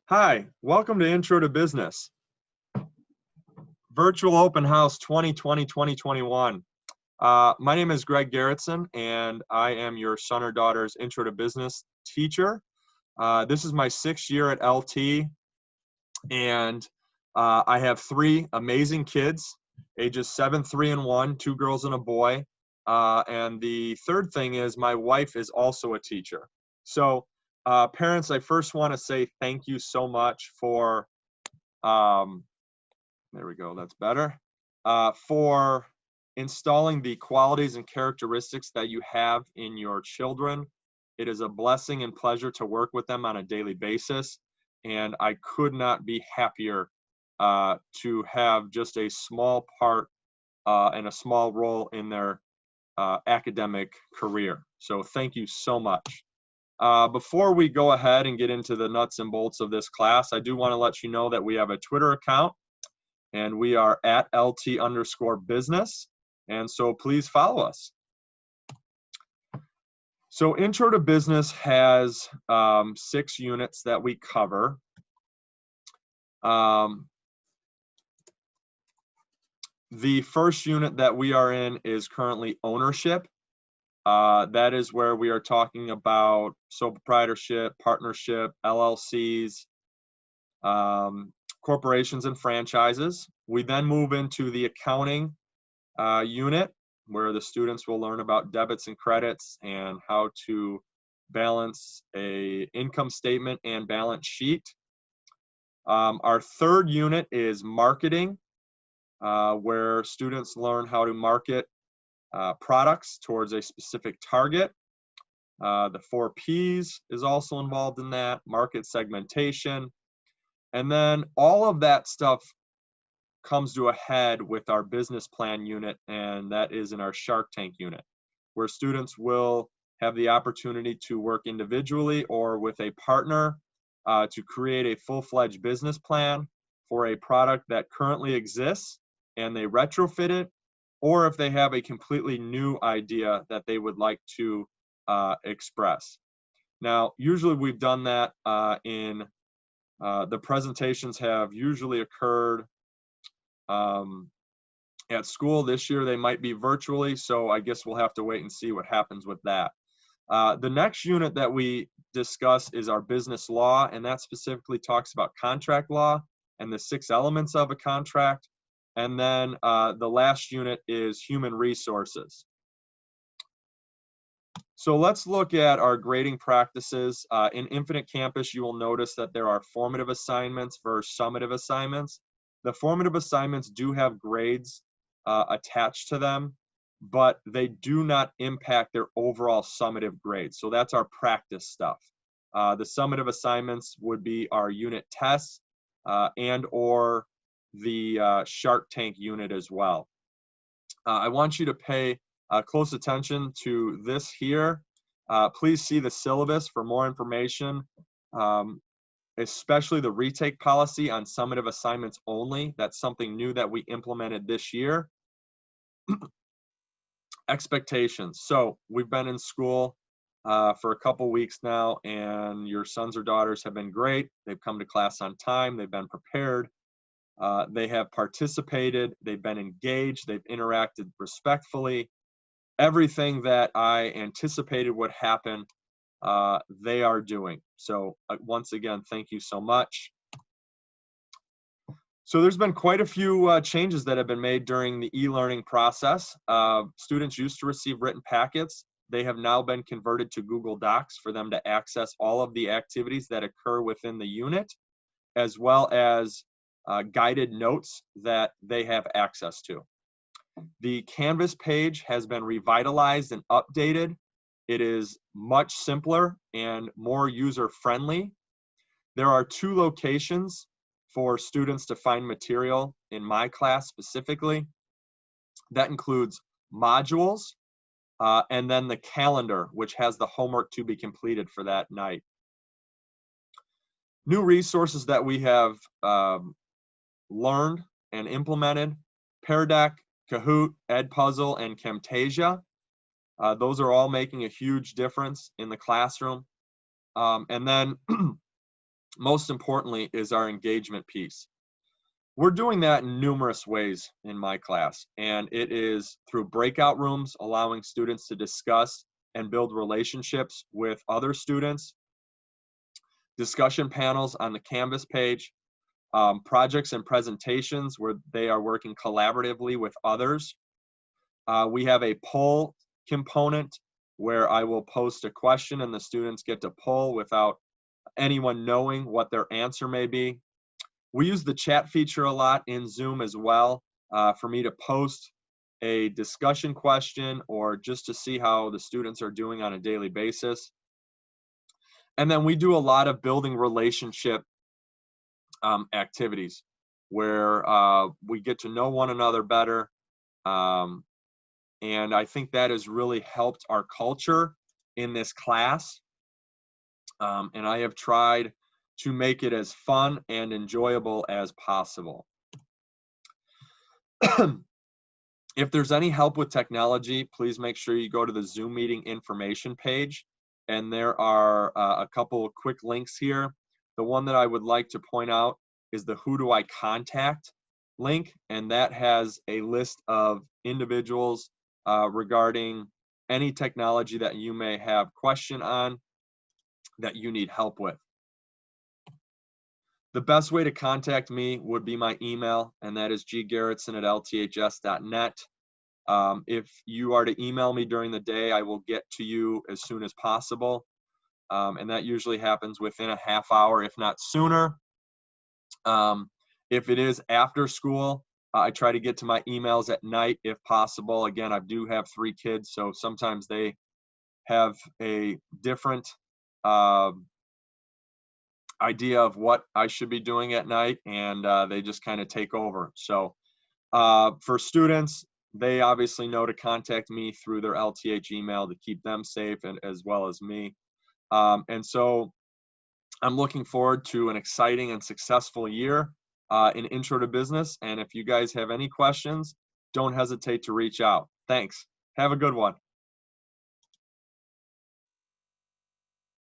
Hi, welcome to Intro to Business, Virtual Open House 2020-2021. My name is Greg Gerritsen, and I am your son or daughter's Intro to Business teacher. This is my 6th year at LT, and I have 3 amazing kids, ages 7, 3, and 1, 2 girls and a boy. And the third thing is my wife is also a teacher. So parents, I first want to say thank you so much for there we go, that's better. For installing the qualities and characteristics that you have in your children. It is a blessing and pleasure to work with them on a daily basis. And I could not be happier to have just a small part and a small role in their academic career. So thank you so much. Before we go ahead and get into the nuts and bolts of this class, I do want to let you know that we have a Twitter account. And we are at LT_business. And so please follow us. So Intro to Business has 6 units that we cover. The first unit that we are in is currently ownership. That is where we are talking about sole proprietorship, partnership, LLCs, corporations and franchises. We then move into the accounting unit, where the students will learn about debits and credits and how to balance a income statement and balance sheet. Our third unit is marketing, where students learn how to market products towards a specific target. The 4 Ps is also involved in that, market segmentation. And then all of that stuff comes to a head with our business plan unit, and that is in our Shark Tank unit, where students will have the opportunity to work individually or with a partner to create a full-fledged business plan for a product that currently exists and they retrofit it, or if they have a completely new idea that they would like to express. Now, usually we've done that the presentations have usually occurred at school. This year they might be virtually, so I guess we'll have to wait and see what happens with that. The next unit that we discuss is our business law, and that specifically talks about contract law and the 6 elements of a contract. And then the last unit is human resources. So let's look at our grading practices. In Infinite Campus, you will notice that there are formative assignments versus summative assignments. The formative assignments do have grades attached to them, but they do not impact their overall summative grades. So that's our practice stuff. The summative assignments would be our unit tests and or the Shark Tank unit as well. I want you to pay close attention to this here. Please see the syllabus for more information, especially the retake policy on summative assignments only. That's something new that we implemented this year. Expectations. So we've been in school for a couple weeks now, and your sons or daughters have been great. They've come to class on time. They've been prepared. They have participated. They've been engaged. They've interacted respectfully. Everything that I anticipated would happen, they are doing. So once again, thank you so much. So there's been quite a few changes that have been made during the e-learning process. Students used to receive written packets. They have now been converted to Google Docs for them to access all of the activities that occur within the unit, as well as guided notes that they have access to. The Canvas page has been revitalized and updated. It is much simpler and more user-friendly. There are 2 locations for students to find material in my class specifically. That includes modules and then the calendar, which has the homework to be completed for that night. New resources that we have learned and implemented: Pear Deck, Kahoot, Edpuzzle, and Camtasia. Those are all making a huge difference in the classroom. And then most importantly, is our engagement piece. We're doing that in numerous ways in my class, and it is through breakout rooms, allowing students to discuss and build relationships with other students, discussion panels on the Canvas page, projects and presentations where they are working collaboratively with others. We have a poll component where I will post a question and the students get to poll without anyone knowing what their answer may be. We use the chat feature a lot in Zoom as well for me to post a discussion question or just to see how the students are doing on a daily basis. And then we do a lot of building relationship activities where we get to know one another better. And I think that has really helped our culture in this class. And I have tried to make it as fun and enjoyable as possible. If there's any help with technology, please make sure you go to the Zoom meeting information page. And there are a couple of quick links here. The one that I would like to point out is the Who Do I Contact link, and that has a list of individuals regarding any technology that you may have question on that you need help with. The best way to contact me would be my email, and that is ggerritsen@lths.net. If you are to email me during the day, I will get to you as soon as possible. And that usually happens within a half hour, if not sooner. If it is after school, I try to get to my emails at night if possible. Again, I do have 3 kids, so sometimes they have a different idea of what I should be doing at night, and they just kind of take over. So for students, they obviously know to contact me through their LTH email to keep them safe, and as well as me. And so I'm looking forward to an exciting and successful year in Intro to Business. And if you guys have any questions, don't hesitate to reach out. Thanks. Have a good one.